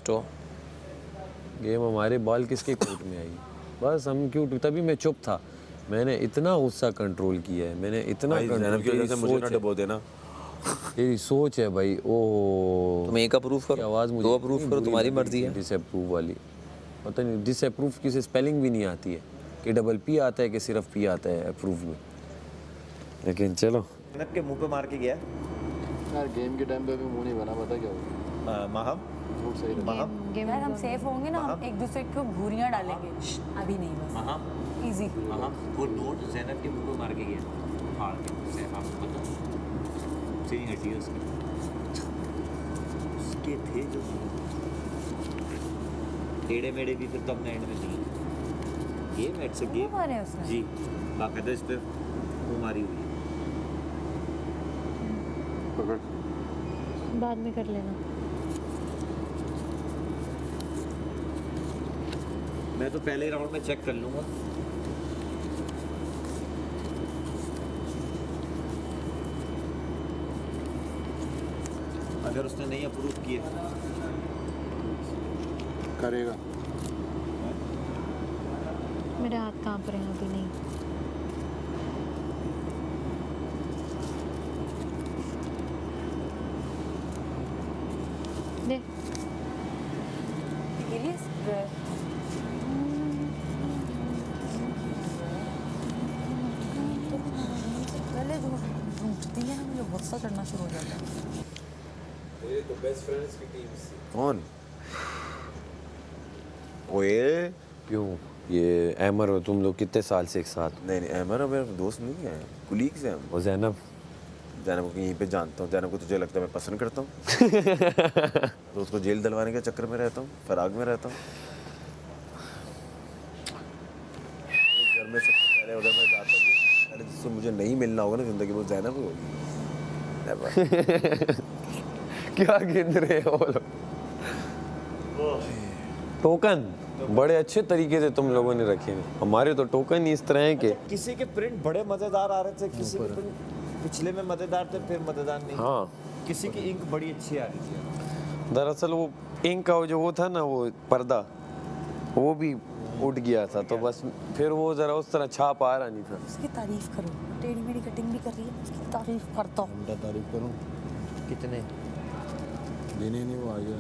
हो। गेम हमारे बॉल किसके कोर्ट में आई, बस हम क्यों, तभी मैं चुप था। मैंने इतना गुस्सा कंट्रोल किया है, मैंने इतना कंट्रोल किया है। मुझे ना डबो देना, तेरी सोच है भाई। ओ तुम एक अप्रूव करो, आवाज़ मुझे दो अप्रूव करो, तुम्हारी मर्जी है। डिसअप्रूव वाली पता नहीं, डिसअप्रूव की स्पेलिंग भी नहीं आती है कि डबल पी आता है कि सिर्फ पी आता है अप्रूव में। लेकिन चलो ज़ैनब के मुंह पे मार के गया यार, गेम के टाइम पे भी मुंह नहीं बना, पता क्या होगा। माहम झूठ सही रहता। गेम यार हम सेफ होंगे ना, हम एक दूसरे को घूरियां डालेंगे। अभी नहीं, बस माहम इजी। वो नोट ज़ैनब के मुंह पे मार के गया फाड़ के से, आपको पता सही हटी है उसके थे जो टेढ़े मेढ़े भी फिर तो अपने एंड में नहीं। गेम एट्स अ गेम मारे उसने जी, बाकायदा इस पे मुंह मारी हुई है। पकड़। बाद में कर लेना। मैं तो पहले राउंड में चेक कर लूँगा। अगर उसने नहीं अप्रूव किए करेगा। मेरे हाथ कांप रहे हैं, अभी नहीं। दे। पहले जो ढूंढती है ना, मुझे गुस्सा चढ़ना शुरू हो जाता है। ये तो बेस्ट फ्रेंड्स की टीम थी। कौन? ओए क्यों? ये अमर हो तुम लोग कितने साल से एक साथ? नहीं नहीं, अमर मेरा दोस्त नहीं है, कुलीग्स हैं हम। और ज़ैनब? ज़ैनब को यहीं पे जानता हूँ। ज़ैनब को तुझे लगता है मैं पसंद करता हूँ? तो उसको जेल दिलवाने के चक्कर में रहता हूँ, फराग में रहता हूँ। घर में सबसे पहले उधर मैं जाता हूँ, पहले जिससे मुझे नहीं मिलना होगा ना ज़िंदगी में, ज़ैनब ही होगी। क्या गिन रहे हो लोग? टोकन बड़े अच्छे तरीके से तुम लोगों ने रखे हैं। हमारे तो टोकन ही इस तरह है कि किसी के प्रिंट बड़े मज़ेदार आ रहे थे, किसी के प्रिंट पिछले में मज़ेदार थे, फिर मज़ेदार नहीं। हाँ, किसी की इंक बड़ी अच्छी आ रही थी। दरअसल वो इंक का जो वो था ना, वो पर्दा वो भी उठ गया था, तो बस फिर वो ज़रा उस तरह छाप आ रहा नहीं था। उसकी तारीफ करो, टेढ़ी मेढ़ी कटिंग भी कर रही है, उसकी तारीफ करता हूँ। घंटा तारीफ करूँ? कितने देने नहीं, वो आ गया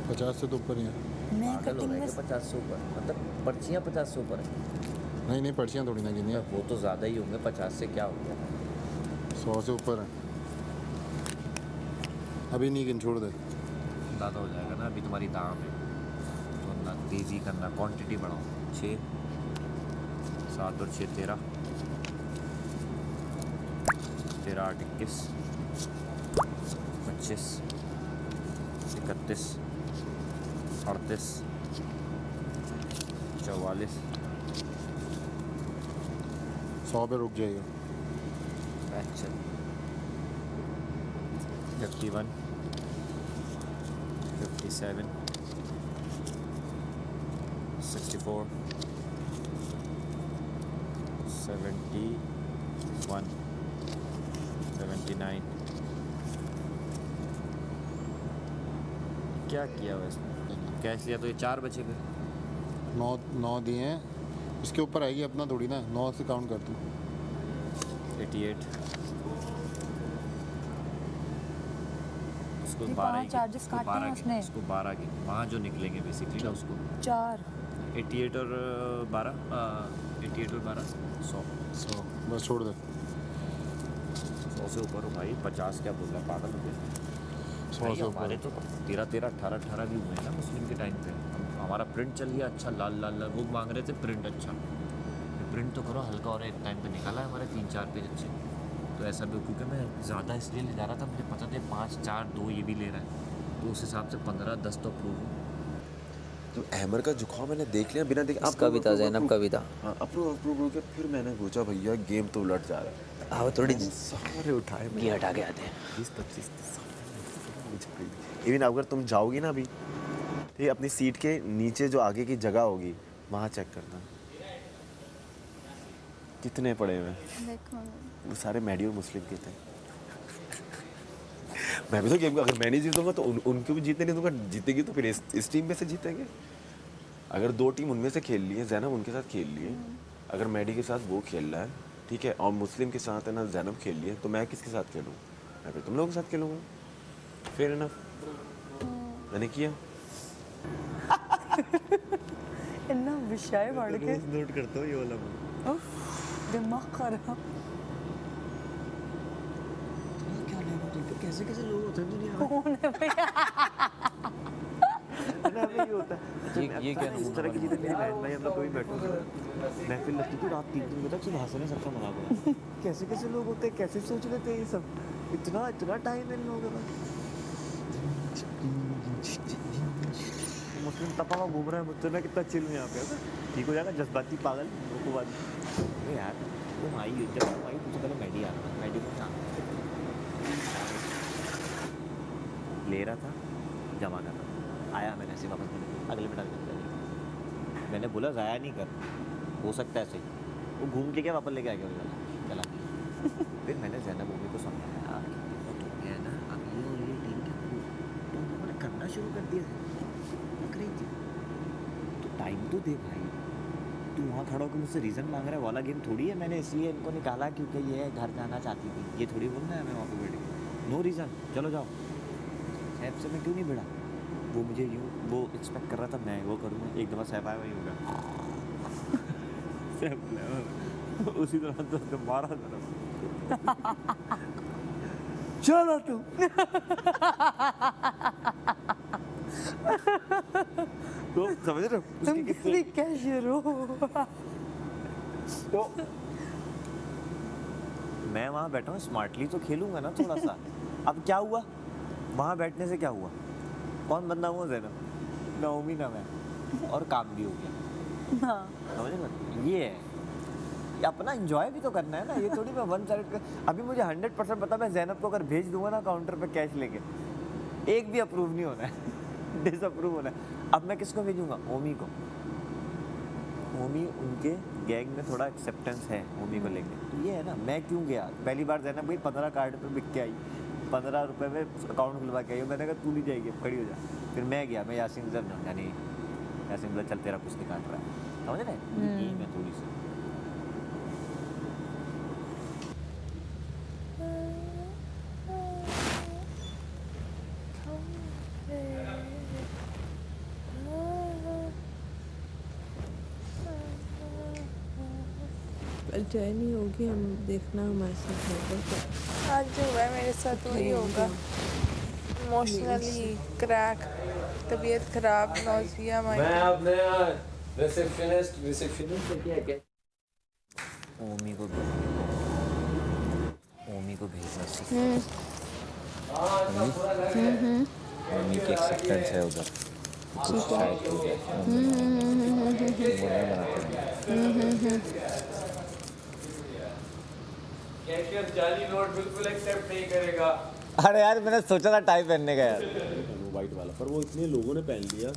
50 से तो ऊपर ही है। मैं कटिंग में 50 से ऊपर, मतलब पर्चियाँ 50 से ऊपर है। नहीं नहीं, पर्चियाँ थोड़ी ना गिनी है। वो तो ज़्यादा ही होंगे, 50 से क्या हो गया। 100 से ऊपर है। अभी नहीं गिन, छोड़ दे। ज़्यादा हो जाएगा ना, अभी तुम्हारी दाम है तो ना तेज़ी करना, क्वांटिटी बढ़ाओ। 6 7 और 6 13 13 8 21 25 31 38 44 100 पे रुक जाएगा। 51 57 64 71 79। क्या किया वैसे? कैश लिया तो ये 4 बचे फिर। 9 दिए हैं, इसके ऊपर आएगी अपना थोड़ी ना, 9 से काउंट कर तू। 88 उसको ये 12 पांच charges काटे हैं उसने। उसको 12 की वहाँ जो निकलेंगे बेसिकली ना उसको 4 88 और 12 88 और 12 100 बस छोड़ दे। 100 से ऊपर हो भाई। 50 क्या बोल रहा है, पागल हो गया। 100 से हमारे ऊपर। तो 13 13 18 18 भी हुए हैं ना मुस्लिम के टाइम पे। हमारा प्रिंट चल गया अच्छा, लाल लाल लाल। वो मांग रहे थे प्रिंट अच्छा, प्रिंट तो करो हल्का। और एक टाइम पे निकाला है हमारे 3-4 पेज अच्छे। तो ऐसा भी क्योंकि मैं ज़्यादा इसलिए ले जा रहा था, मुझे पता था 5 4 2 ये भी ले रहा है, तो उस हिसाब से 15 10 तो अप्रूव हो। तो अहमर का झुकाव मैंने देख लिया बिना देखे। इस कविता ज़ैनब कविता। हाँ, अप्रूव हो गया। फिर मैंने सोचा भैया गेम तो उलट जा रहा है। आओ थोड़ी सारे उठाए ये हटा के आते हैं। 20-25 इवन अगर तुम जाओगी ना अभी, तो ये अपनी सीट के नीचे जो आगे की जगह होगी वहाँ चेक करना कितने पड़े हुए हैं। देखो वो सारे मैडी और मुस्लिम के थे। मैं भी तो गेम, अगर मैं नहीं जीतूंगा तो उनको भी जीतने नहीं दूंगा, जीतेगी तो फिर इस टीम में से जीतेंगे। अगर 2 टीम उनमें से खेल ली है, जैनब उनके साथ खेल ली है, अगर मैडी के साथ वो खेल रहा है, ठीक है, और मुस्लिम के साथ है ना जैनब खेल ली है, तो मैं किसके साथ खेलूँ? मैं फिर तुम लोगों के साथ खेलूँगा। फेयर इनफ, मैंने किया। इतना विषय बढ़ के नोट करता हूँ ये वाला दिमाग खराब। क्या लेना तुम, कैसे कैसे लोग होते हैं दुनिया में। कौन है भैया? ये होता है ये क्या इस तरह की चीज़ें। मेरी बहन भाई हम लोग कभी बैठो महफिल लगती थी रात 3 बजे तक, सिर्फ हंसने सबका मजाक हो। कैसे कैसे लोग होते हैं, कैसे सोच लेते हैं ये सब, इतना इतना टाइम है इन लोगों के पास। मुस्लिम तपा हुआ घूम रहा है मुझसे ना, कितना चिल में यहाँ पे ठीक हो जाएगा। जज्बाती पागल को बात। अरे यार तुम आई जब तुम आई तुझसे पहले मैडी आ रहा था, मैडी को ले रहा था, जमा कर रहा आया, मैंने ऐसे वापस अगले में डाल कर मैंने बोला ज़ाया नहीं कर, हो सकता है ऐसे वो घूम के क्या वापस लेके आ गया चला। फिर मैंने ज़ैनब मूवी को समझाया तो है ना, अब ये टीम के तो उन्होंने करना शुरू कर दिया, लग रही थी तो टाइम तो दे भाई। तू वहाँ खड़ा होकर मुझसे रीज़न मांग रहा है, वाला गेम थोड़ी है। मैंने इसलिए इनको निकाला क्योंकि ये घर जाना चाहती थी, ये थोड़ी बोलना है मैं वहाँ पर बैठ के नो रीज़न चलो जाओ। सैफ से मैं क्यों नहीं भिड़ा, वो मुझे यूँ वो एक्सपेक्ट कर रहा था मैं वो करूँगा, एक दफ़ा सैफ आया वही होगा। सैफ उसी तरह तो मारा था। चलो तुम तो समझ रहे हो उसकी कितनी क्या शुरू। तो मैं वहाँ बैठा हूँ, स्मार्टली तो खेलूंगा ना थोड़ा सा। अब क्या हुआ वहाँ बैठने से, क्या हुआ, कौन बंदा हुआ ज़ैनब, नौमी ना मैं, और काम भी हो गया। हाँ समझ रहे, ये है अपना एंजॉय भी तो करना है ना, ये थोड़ी मैं वन साइड कर। अभी मुझे 100% पता, मैं ज़ैनब को अगर भेज दूंगा ना काउंटर पे कैश लेके, एक भी अप्रूव नहीं होना है, डिसअप्रूव होना है। अब मैं किसको भेजूंगा, ओमी को। ओमी उनके गैंग में थोड़ा एक्सेप्टेंस है ओमी को लेके, तो ये है ना। मैं क्यों गया, पहली बार ज़ैनब गई 15 कार्ड पे बिक के आई, 15 रुपये में अकाउंट खुलवा के आई। मैंने कहा तू नहीं जाएगी, अब खड़ी हो जा। फिर मैं गया, मैं यासीन जब यानी यासीन बोला चल तेरा कुछ नहीं काट रहा है, समझ रहे, ये मैं थोड़ी सी कल चैनी होगी, हम देखना हमारे साथ होगा क्या। आज जो हुआ है मेरे साथ वही होगा, इमोशनली क्रैक, तबीयत खराब, नौसिया। मैं अपने रिसेप्शनिस्ट क्या क्या ओमी को भेजना सीख। ओमी की एक्सेप्टेंस है उधर, कुछ शायद हो जाए, वो नहीं बनाते। कैशियर जाली नोट बिल्कुल एक्सेप्ट नहीं करेगा। अरे यार मैंने सोचा था टाई पहनने का यार, वो वाइट वाला, पर वो इतने लोगों ने पहन लिया।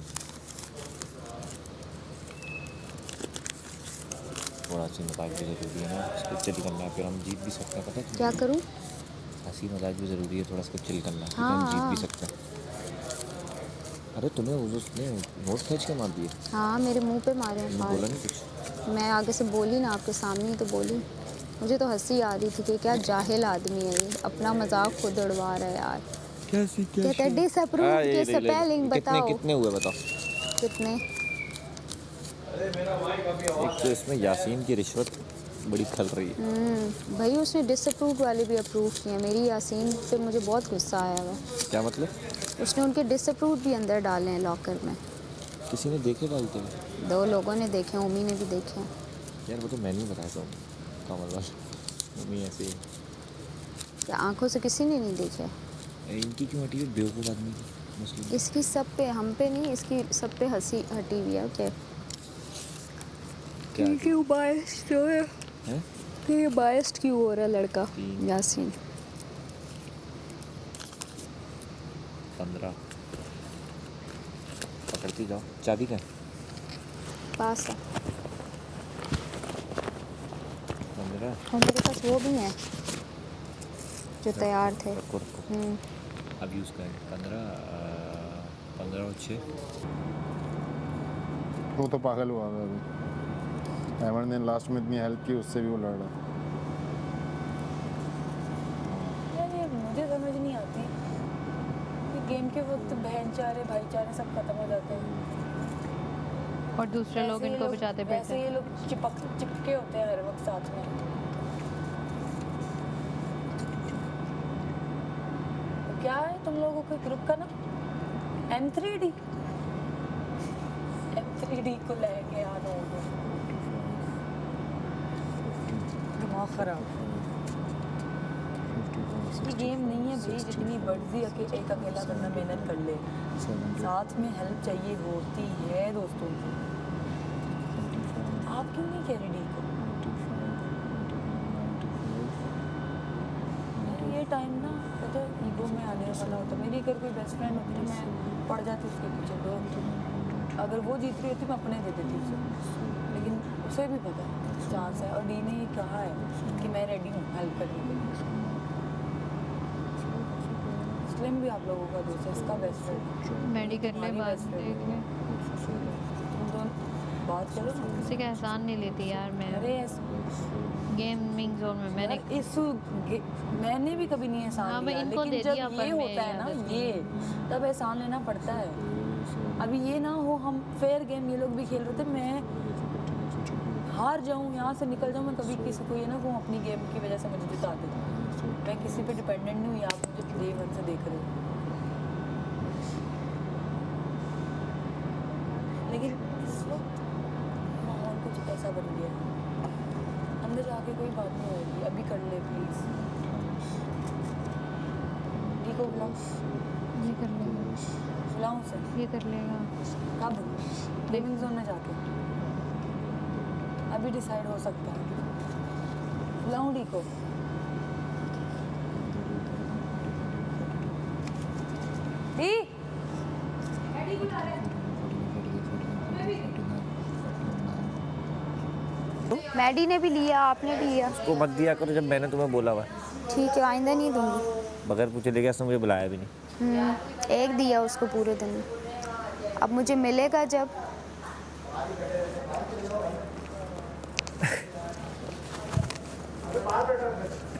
थोड़ा सी मजाक भी ज़रूरी है ना, इसको चिल करना है, फिर हम जीत भी सकते हैं। पता है क्या करूँ? हंसी मजाक भी ज़रूरी है, थोड़ा इसको चिल करना है, हाँ, हम जीत हाँ। भी सकते हैं। अरे तुम्हें उसने नोट खींच के मार दिए, हाँ मेरे मुंह पे मारे हैं बोला फाड़। नहीं कुछ। मैं आगे से बोली ना, आपके सामने ही तो बोली। मुझे तो हंसी आ रही थी कि क्या जाहिल आदमी है ये, अपना मजाक खुद उड़वा रहा है यार। कहते हैं डिसअप्रूव के स्पेलिंग बताओ। कितने हुए बताओ? कितने? एक तो इसमें यासीन की रिश्वत बड़ी खल रही है। भाई उसने डिसअप्रूव वाले भी अप्रूव किए हैं। मेरी यासीन पे मुझे बहुत गुस्सा आया हुआ। क्या मतलब? उसने उनके डिसअप्रूव भी अंदर डाले हैं लॉकर में। किसी ने देखे डालते हुए? 2 लोगों ने देखे, ओमी ने भी देखे हैं। यार वो तो मैं नहीं बताया था, कमल वाला मम्मी ऐसे ही। क्या आंखों से किसी ने नहीं देखे? इनकी क्यों हटी है बेवकूफ़ आदमी की मुस्लिम? इसकी सब पे, हम पे नहीं, इसकी सब पे हंसी हटी हुई है। क्या क्यों बायस्ड हो है? ये बायस्ड क्यों हो रहा है लड़का यासीन? 15 पकड़ती जाओ। चाबी क्या पास है 15? और मेरे पास वो भी है जो तैयार थे। रखो। अब यूज़ करें 15 और 6 वो तो पागल हुआ था अभी। एमन ने लास्ट में इतनी हेल्प की, उससे भी वो लड़ रहा। यार ये मुझे समझ नहीं आती कि गेम के वक्त बहनचारे भाईचारे सब खत्म हो जाते हैं और दूसरे लोग वैसे ये इनको बचाते वैसे बैठे ये लोग चिपके होते हैं हर वक्त साथ में। तो क्या है तुम लोगों के ग्रुप का ना M3D को लेके आ रहे हो दिमाग खराब। ये गेम नहीं है भाई जितनी मर्जी एक अकेला बंदा मेहनत कर ले, साथ में हेल्प चाहिए होती है दोस्तों की। आप क्यों नहीं कह रहे डी को? ये टाइम ना पता ईगो में आने वाला होता। मेरी अगर कोई बेस्ट फ्रेंड होती ना, मैं पड़ जाती उसके पीछे। तो अगर वो जीत रही होती मैं अपने दे देती उसे, लेकिन उसे भी पता है चांस है। और डी ने ये कहा है कि मैं रेडी हूँ हेल्प करने के लिए। मुस्लिम भी आप लोगों का दोस्त है, इसका बेस्ट फ्रेंड। मेडी कर ले बात देख ले। तुम दोनों बात करो ना। किसी का एहसान नहीं लेती यार मैं। अरे गेमिंग जोन में मैंने मैंने भी कभी नहीं एहसान हाँ, मैं लिया, इनको लेकिन दे जब दिया, ये पर होता है ना मैं ये तब एहसान लेना पड़ता है। अभी ये ना हो हम फेयर गेम ये लोग भी खेल रहे थे, मैं हार जाऊँ यहाँ से निकल जाऊँ, मैं कभी किसी को ये ना वो अपनी गेम की वजह से मुझे जिता देती। मैं किसी पे डिपेंडेंट नहीं हुई, आप मुझे डे वन से देख रहे हो। लेकिन इस वक्त माहौल कुछ ऐसा बन गया है, अंदर जाके कोई बात नहीं होगी। अभी कर ले प्लीज़। डी को बुलाओ। ये कर लेगा, बुलाऊँ उसे? ये कर लेगा। कब? गेमिंग जोन में जाके अभी डिसाइड हो सकता है। बुलाऊँ डी को? डी मैडी ने भी लिया, आपने भी लिया। उसको मत दिया करो जब मैंने तुम्हें बोला हुआ है। ठीक है आइंदा नहीं दूंगी। बगैर पूछे लेके उसने मुझे बुलाया भी नहीं। एक दिया उसको पूरे दिन में। अब मुझे मिलेगा जब।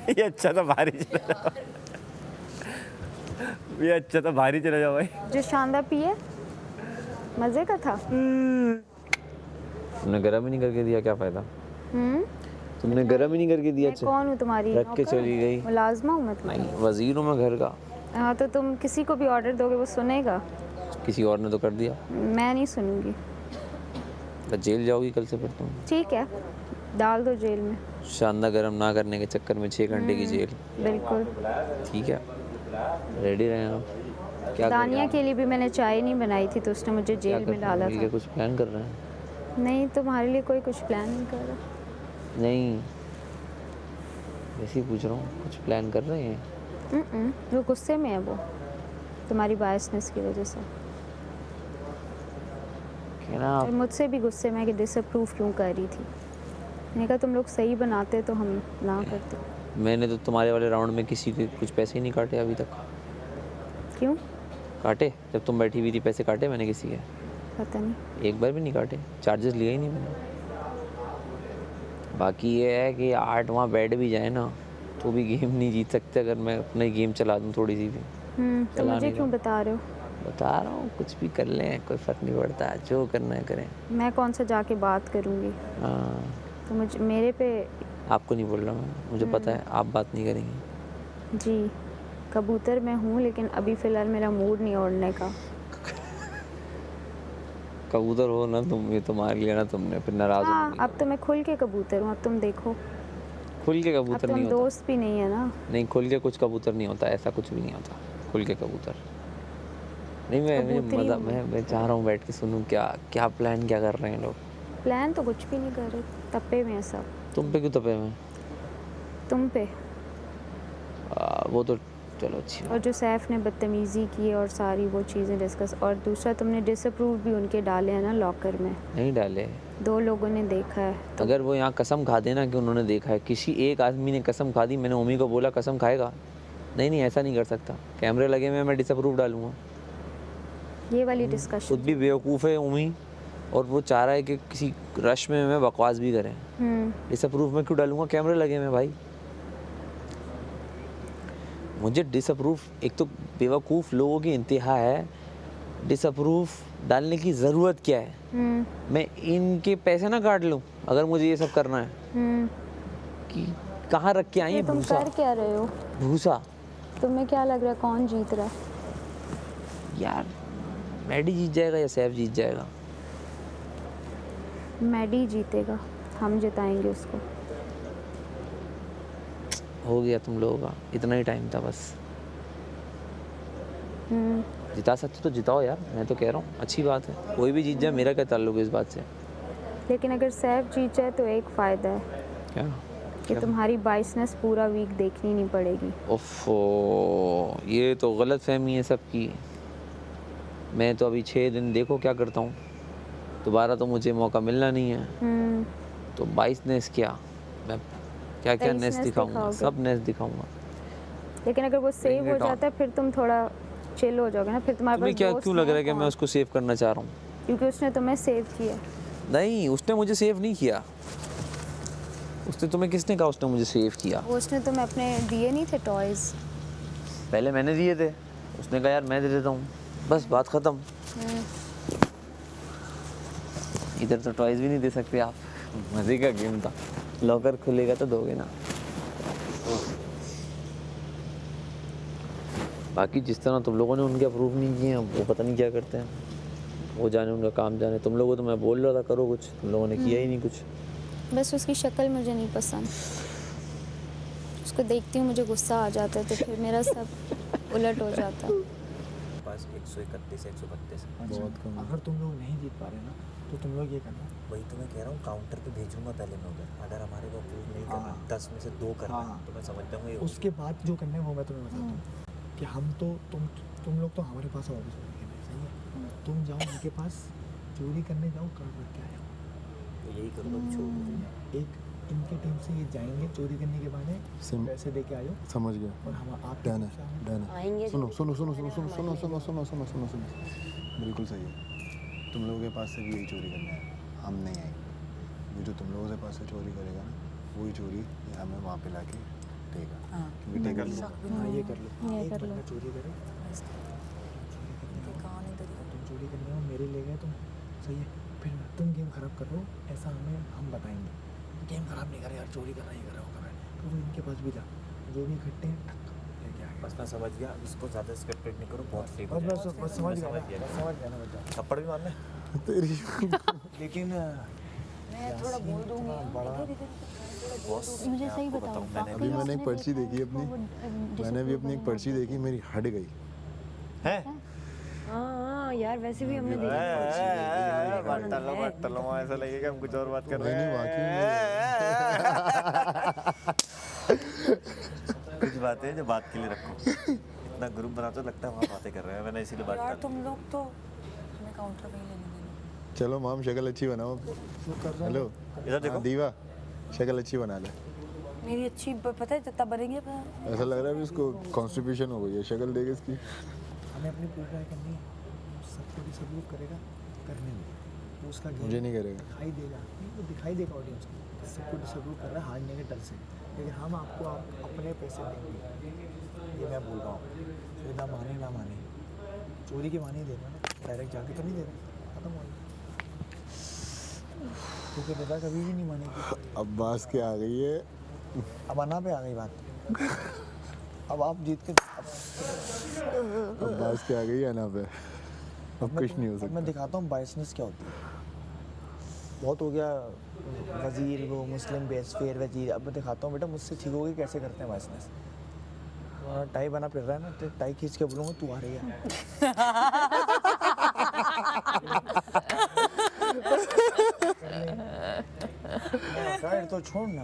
ये अच्छा था भारी चला जाओ। ये अच्छा था भारी चला जाओ भाई। जो शानदार पिए मजे का था। तुमने गरम ही नहीं करके दिया, क्या फायदा? तुमने गरम ही नहीं करके दिया। मैं कौन हूँ तुम्हारी? रख के चली गई। मुलाजमा हूँ मैं तुम्हारी। नहीं, वजीर हूँ मैं घर का। हाँ तो तुम किसी को भी ऑर्डर दोगे वो सुनेगा? किसी और ने तो कर दिया। मैं नहीं सुनूंगी। तो जेल जाओगी कल से फिर तुम। ठीक है डाल दो जेल में। शानदार गरम ना करने के चक्कर में 6 घंटे की जेल। बिल्कुल ठीक है, रेडी रहें आप। क्या दानिया के लिए भी मैंने चाय नहीं बनाई थी तो उसने मुझे जेल में डाला था। कुछ प्लान कर रहे हैं? नहीं तुम्हारे लिए कोई कुछ प्लान नहीं कर रहा। नहीं वैसे ही पूछ रहा हूँ, कुछ प्लान कर रहे हैं? वो गुस्से में है, वो तुम्हारी बायसनेस की वजह से। कहना और मुझसे भी गुस्से में कि डिसअप्रूव क्यों कर रही थी। मैंने कहा तुम लोग सही बनाते तो हम ना करते। मैंने तो तुम्हारे वाले राउंड में किसी के कुछ पैसे ही नहीं काटे अभी तक। क्यों काटे? जब तुम बैठी हुई थी पैसे काटे मैंने किसी के? पता नहीं। एक बार भी नहीं काटे, चार्जेस लिए ही नहीं मैंने। बाकी ये है कि 8 वहाँ बैठ भी जाए ना तो भी गेम नहीं जीत सकते अगर मैं अपनी गेम चला दूँ थोड़ी सी भी। तो मुझे क्यों बता रहे हो? बता रहा हूँ कुछ भी कर लें, कोई फ़र्क नहीं पड़ता, जो करना है करें। मैं कौन सा जाके बात करूँगी? हाँ तो मुझे मेरे पे। आपको नहीं बोल रहा मैं, मुझे पता है आप बात नहीं करेंगी। जी कबूतर मैं हूँ लेकिन अभी फ़िलहाल मेरा मूड नहीं उड़ने का। कबूतर हो ना तुम, ये तुम्हारे लिए ना, तुमने फिर नाराज हो। हाँ अब तो मैं खुल के कबूतर हूँ, अब तुम देखो। खुल के अब कबूतर तुम नहीं होता। दोस्त भी नहीं है ना। नहीं खुल के कुछ कबूतर नहीं होता, ऐसा कुछ भी नहीं होता खुल के कबूतर। नहीं मुझे मज़ा, मैं चाह रहा हूँ बैठ के सुनूँ क्या क्या प्लान क्या कर रहे हैं लोग। प्लान तो कुछ भी नहीं कर रहे, तप्पे में है सब। तुम पे क्यों तपे में? तुम पे। वो तो चलो अच्छी। और जो सैफ ने बदतमीज़ी की और सारी वो चीज़ें डिस्कस, और दूसरा तुमने डिसअप्रूव भी उनके डाले हैं ना लॉकर में। नहीं डाले, 2 लोगों ने देखा है। तो अगर वो यहाँ कसम खा देना कि उन्होंने देखा है, किसी एक आदमी ने कसम खा दी, मैंने उम्मी को बोला कसम खाएगा, नहीं नहीं ऐसा नहीं कर सकता, कैमरे लगे हुए हैं, मैं डिसअप्रूव डालूंगा। ये वाली डिस्कशन। खुद भी बेवकूफ़ है उमी, और वो चाह रहा है कि किसी रश में मैं बकवास भी करें। डिसअप्रूव में क्यों डालूंगा, कैमरे लगे हुए हैं भाई। मुझे डिसअप्रूव, एक तो बेवकूफ़ लोगों की इंतहा है, डिसअप्रूव डालने की ज़रूरत क्या है। मैं इनके पैसे ना काट लूँ अगर मुझे ये सब करना है। कि कहाँ रख के आई है तुम भूसा, कर क्या रहे हो? भूसा। तुम्हें क्या लग रहा है कौन जीत रहा है? यार मैडी जीत जाएगा या सैफ जीत जाएगा? मैडी जीतेगा, हम जिताएंगे उसको। हो गया तुम लोगों का, इतना ही टाइम था बस। जिता सकते तो जिताओ यार, मैं तो कह रहा हूँ अच्छी बात है, कोई भी जीत जाए, मेरा क्या ताल्लुक है इस बात से। लेकिन अगर सैफ जीत जाए तो एक फ़ायदा है क्या? कि तुम्हारी बाइसनेस पूरा वीक देखनी नहीं पड़ेगी। ओफो, ये तो गलत फहमी है सबकी। मैं तो अभी 6 दिन देखो क्या करता हूँ, दोबारा तो मुझे मौका मिलना नहीं है। तो 22 नेस क्या, मैं क्या क्या 23 नेस नेस दिखाऊंगा, दिखाओगे। सब नेस दिखाऊंगा। लेकिन अगर वो सेव Bring हो it on. जाता है फिर तुम थोड़ा चिल हो जाओगे ना, फिर तुम्हारे तुम्हें पास क्या दोस्त क्यों लग हैं रहा है कि कौन? मैं उसको सेव करना चाह रहा हूँ? क्योंकि उसने तुम्हें सेव किया। नहीं, उसने मुझे सेव नहीं किया। उसने, तुम्हें किसने कहा उसने मुझे सेव किया? वो उसने तुम्हें अपने दिए नहीं थे टॉयज? पहले मैंने दिए थे, उसने कहा यार मैं दे देता हूँ, बस बात ख़त्म। इधर तो टॉयज भी नहीं दे सकते आप, मज़े का गेम था। लॉकर खुलेगा तो दोगे ना। बाकी जिस तरह तुम लोगों ने उनके अप्रूव नहीं किए हैं, वो पता नहीं क्या करते हैं, वो जाने, उनका काम जाने। तुम लोगों तो मैं बोल रहा था करो कुछ, तुम लोगों ने किया ही नहीं कुछ। बस उसकी शक्ल मुझे नहीं पसंद, उसको देखती हूँ मुझे गुस्सा आ जाता है, तो फिर मेरा सब उलट हो जाता है। पास 131 132। बहुत कम। अगर तुम लोग नहीं जीत पा रहे ना तो तुम लोग ये करना, वही तो मैं कह रहा हूँ, काउंटर पे भेजूंगा पहले मैं उधर। अगर हमारे को अप्रूव नहीं करना, 10 में से 2 करना है, तो मैं समझ जाऊंगा ये हो उसके बाद जो करना है वो मैं तुम्हें बताता हूँ कि हम तो तुम लोग तो हमारे पास वापस चोरी करने, सही है? तुम जाओ उनके पास चोरी करने जाओ, कार्ड रख के आए हो। तो यही करो, अब छोड़ दो। एक इनके टीम से ये जाएंगे चोरी करने के बहाने, पैसे दे के आयो। समझ गया। और हम आप डन है, डन है। सुनो सुनो सुनो सुनो सुनो सुनो सुनो सुनो सुनो सुनो सुनो, बिल्कुल सही है। तुम लोगों के पास से भी यही चोरी करना है, हम नहीं आएंगे। वो जो तुम लोगों के पास से चोरी करेगा ना, वही चोरी हमें वहाँ पे लाके देगा। क्योंकि टेकर लोग हाँ ये कर लो, ये एक कर लो। बंदा चोरी करे, तुम चोरी करने हो, मेरे ले गए तुम, सही है? फिर तुम गेम खराब कर रहे हो, ऐसा हम बताएंगे। गेम खराब नहीं करे यार, चोरी कर रहा है, ये कर रहा है, वो कर रहा है। तो इनके पास भी जा, जो भी इकट्ठे हैं लेके आए। बस मैं समझ गया, इसको ज़्यादा स्क्रिप्टेड नहीं करो, बहुत फ्री हो बस जाएगा। बस समझ गया ना बच्चा। थप्पड़ भी मारना है। तेरी लेकिन मैं थोड़ा बोल दूंगी। मुझे सही बताओ, अभी मैंने एक पर्ची देखी अपनी, मैंने भी अपनी एक पर्ची देखी, मेरी हट गई। हाँ यार, वैसे भी हमने ऐसा लगेगा हम कुछ और बात कर नहीं वाकई कुछ बातें जो बात के लिए रखो। इतना ग्रुप बनाते लगता है वहाँ बातें कर रहे हैं, मैंने इसीलिए बात यार, कर तुम लोग तो हमें काउंटर पे ही लेने देना। चलो माम शक्ल अच्छी बनाओ। हेलो इधर देखो। हाँ, दीवा शक्ल अच्छी बना ले। मेरी अच्छी पता है जितना बनेंगे ऐसा लग रहा है भी इसको कॉन्स्टिपेशन हो गई है, शक्ल देख इसकी। हमें अपनी पूरी ट्राई करनी है, सबको डिसअप्रूव करेगा, करने में वो उसका गेम मुझे नहीं करेगा। दिखाई देगा, नहीं वो दिखाई देगा ऑडियंस को, सबको डिसअप्रूव कर रहा है हारने के डर से। लेकिन हम आपको अपने पैसे देंगे, ये मैं बोल रहा हूँ। फिर ना माने चोरी के माने ही देना ना, डायरेक्ट जाके तो नहीं दे रहे, खत्म हो गया। क्योंकि दादा कभी भी नहीं मानेगी। अब्बास के आ गई है, अब अना पे आ गई बात। अब आप जीत के अब्बास के आ गई है ना पे, अब कुछ नहीं हो अब सकता। मैं दिखाता हूँ बाइसनेस क्या होती है। बहुत हो गया वजीर, वो मुस्लिम बेस फेयर वजीर। अब मैं दिखाता हूँ बेटा मुझसे ठीक होगी कैसे करते हैं बाइसनेस। टाई बना फिर रहा है ना, तो टाई खींच के बोलूँगा तू आ रही है। तो छोड़ ना,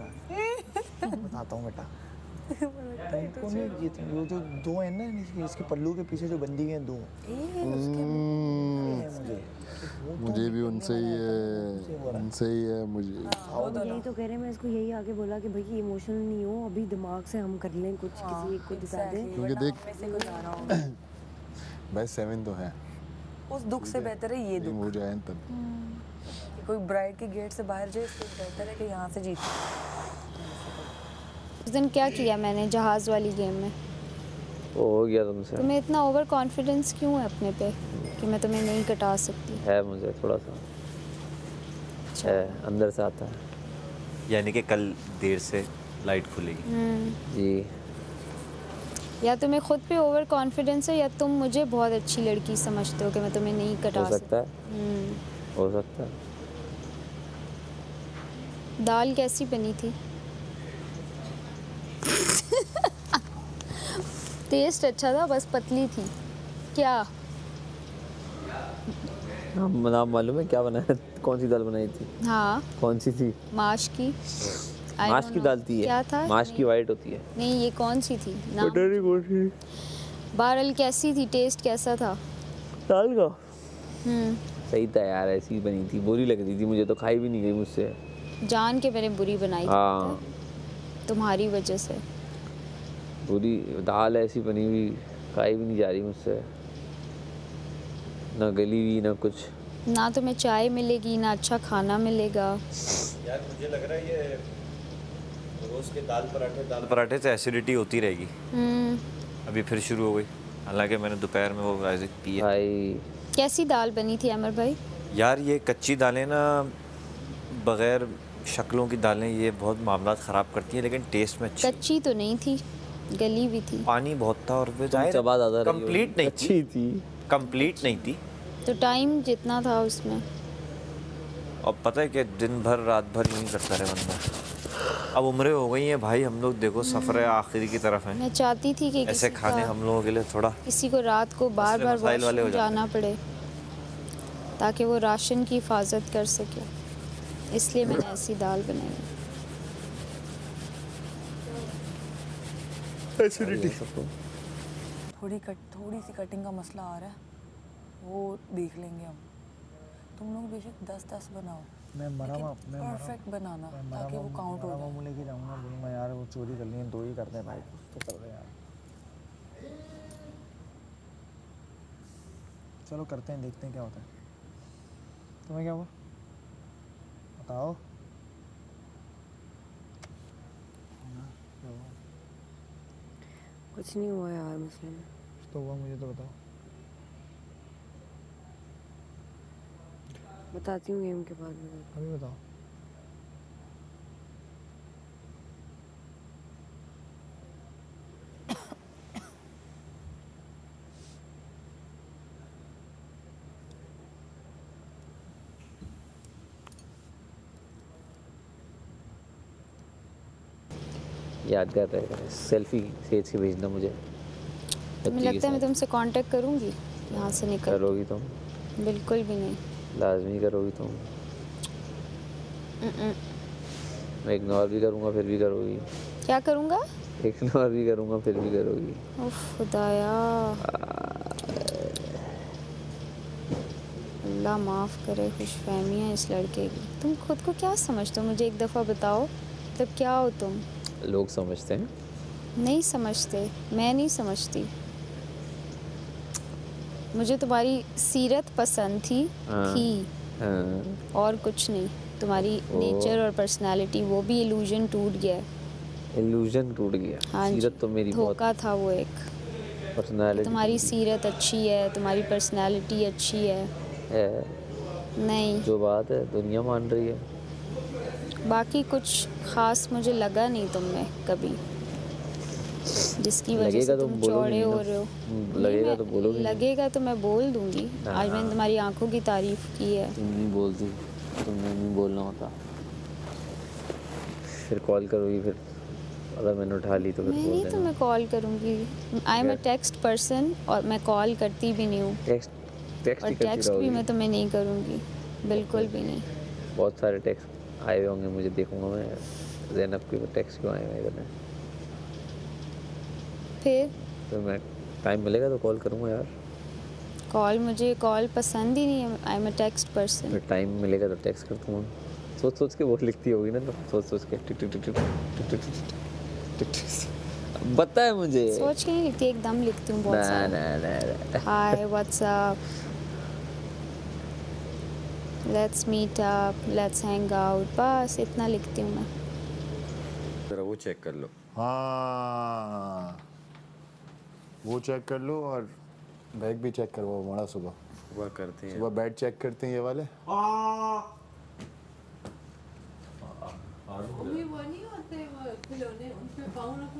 बताता हूँ बेटा। तुमको नहीं जीत, वो जो 2 है ना इसके पल्लू के पीछे जो बंदी हैं 2, मुझे मुझे भी उनसे ही है मुझे। यही तो कह रहे हैं, मैं इसको यही आगे बोला कि भाई इमोशनल नहीं हो, अभी दिमाग से हम कर लें कुछ, किसी एक को दिखा दें। क्योंकि देख भाई 7 तो है, उस दुख से बेहतर है ये दुख हो जाए तब। कि कोई ब्राइड के गेट से बाहर जाए, इससे बेहतर है कि यहाँ से जीते। उस दिन क्या किया मैंने जहाज़ वाली गेम में? वो हो गया तुमसे। तुम्हें इतना ओवर कॉन्फिडेंस क्यों है अपने पे कि मैं तुम्हें नहीं कटा सकती? है मुझे थोड़ा सा, है अंदर से आता है। यानी कि कल देर से लाइट खुलेगी। जी, या तुम्हें खुद पे ओवर कॉन्फिडेंस है, या तुम मुझे बहुत अच्छी लड़की समझते हो कि मैं तुम्हें नहीं कटा हो सकता है, सकती। हो सकता है। दाल कैसी बनी थी? टेस्ट अच्छा था, बस पतली थी क्या? नाम मालूम है क्या बनाया? कौन सी दाल बनाई थी? हाँ, कौन सी थी? माश की। I माश don't की know. दाल थी क्या था? माश की वाइट होती है। नहीं, ये कौन सी थी? नाम कौन सी? बहरहाल कैसी थी? टेस्ट कैसा था? दाल का हम्म, सही था यार, ऐसी बनी थी, बुरी लग रही थी मुझे तो, खाई भी नहीं गई मुझसे। जान के मैंने बुरी बनाई थी, हाँ, तुम्हारी वजह से। बुरी दाल ऐसी बनी हुई खाई भी नहीं जा रही मुझसे, ना गली हुई ना कुछ। ना तुम्हें चाय मिलेगी, ना अच्छा खाना मिलेगा। यार मुझे लग रहा है ये रोज के दाल पराठे से एसिडिटी होती रहेगी। अभी फिर शुरू हो गई, हालांकि मैंने दोपहर में वो राइस पी है। भाई कैसी दाल बनी थी अमर भाई? यार ये कच्ची दालें ना, बगैर शक्लों की दालें ये बहुत मामला ख़राब करती हैं, लेकिन टेस्ट में अच्छी। कच्ची तो नहीं थी, गली भी थी। पानी बहुत था और वो जाहिर चबा ज़्यादा रही हो। कंप्लीट नहीं अच्छी थी। कंप्लीट नहीं थी। तो टाइम जितना था उसमें। और पता है कि दिन भर रात भर यूँ करता रहे बंदा। अब उम्रें हो गई हैं भाई, हम लोग देखो सफ़र आखिरी की तरफ हैं। मैं चाहती थी कि ऐसे किसी खाने का- हम लोगों के लिए थोड़ा किसी को रात को बार बार मसाइल वाले हो वॉशरूम जाते जाना पड़े ताकि वो राशन की हिफाजत कर सके, इसलिए मैंने ऐसी दाल बनाई। थोड़ी सी कटिंग का मसला आ रहा है, वो देख लेंगे हम। तुम लोग बेशक 10-10 बनाओ, मैं परफेक्ट बनाना ताकि वो काउंट हो जाए। मैं लेके जाऊंगा, बोलूंगा यार वो चोरी कर ली है, 2 ही करते हैं भाई, कुछ तो कर रहे यार। चलो करते हैं, देखते हैं क्या होता है। तुम्हें क्या हुआ बताओ? क्या हुआ? कुछ नहीं हुआ यार मुझसे। कुछ तो हुआ, मुझे तो बताओ। बताती हूँ गेम के बाद में। अभी बताओ। यादगार रहेगा, सेल्फी खींच के भेजना मुझे। तुम्हें लगता है मैं तुमसे कांटेक्ट करूंगी यहाँ से निकल? करोगी तुम? बिल्कुल भी नहीं। लाजमी करोगी तुम। मैं इग्नोर भी करूँगा फिर भी करोगी। क्या करूँगा? इग्नोर भी करूँगा फिर भी करोगी। उफ खुदाया, अल्लाह माफ़ करे खुशफहमियाँ इस लड़के की। तुम खुद को क्या समझते हो? मुझे एक दफ़ा बताओ, मतलब क्या हो तुम? लोग समझते हैं। नहीं समझते, मैं नहीं समझती। मुझे तुम्हारी सीरत पसंद थी। हाँ। और कुछ नहीं। तुम्हारी नेचर और पर्सनालिटी, वो भी इल्यूजन टूट गया है। इल्यूजन टूट गया। हाँ जी, सीरत तो मेरी बहुत धोखा था वो एक। पर्सनालिटी। तुम्हारी सीरत अच्छी है, तुम्हारी पर्सनालिटी अच्छी है। नहीं, जो बात है दुनिया मान रही है। बाकी कुछ खास मुझे लगा नहीं तुम में कभी, जिसकी वजह से तुम चौड़े हो रहे हो। लगेगा नहीं, तो बोलोगे। लगेगा तो मैं बोल दूंगी। आज मैंने तुम्हारी आंखों की तारीफ की है। तुम नहीं बोलती, तुमने नहीं बोलना होता। फिर कॉल करोगी, फिर अगर मैंने उठा ली तो फिर मैं बोल नहीं देना। तुम्हें कॉल करूंगी। I am a text person और मैं कॉल करती भी नहीं हूँ। टेक्स्ट और ही करती टेक्स्ट भी रहोगी। मैं तुम्हें नहीं करूँगी, बिल्कुल भी नहीं। बहुत सारे टेक्स्ट आए हुए होंगे, मुझे देखूंगा मैं ज़ैनब के टेक्स्ट क्यों आए हुए इधर में। फिर मैं टाइम मिलेगा तो कॉल करूंगा यार। कॉल मुझे कॉल पसंद ही नहीं है, I am a text person. फिर टाइम मिलेगा तो टेक्स्ट कर दूँगा। सोच सोच के वो लिखती होगी ना, तो सोच सोच के टिक टिक टिक टिक टिक टिक टिक टिक। पता है मुझे। सोच के नहीं लिखती, एकदम लिखती हूँ बहुत ना सारा। ना ना hi WhatsApp, let's meet up, let's hang out, बस इतना लिखती हूँ मैं। जरा वो चेक कर लो। हाँ, वो चेक कर लो और बैग भी चेक करवाओ हमारा सुबह। सुबह करते हैं। सुबह बेड चेक करते हैं ये वाले। वो नहीं होते वो खिलौने, उन पे पाँव रखो।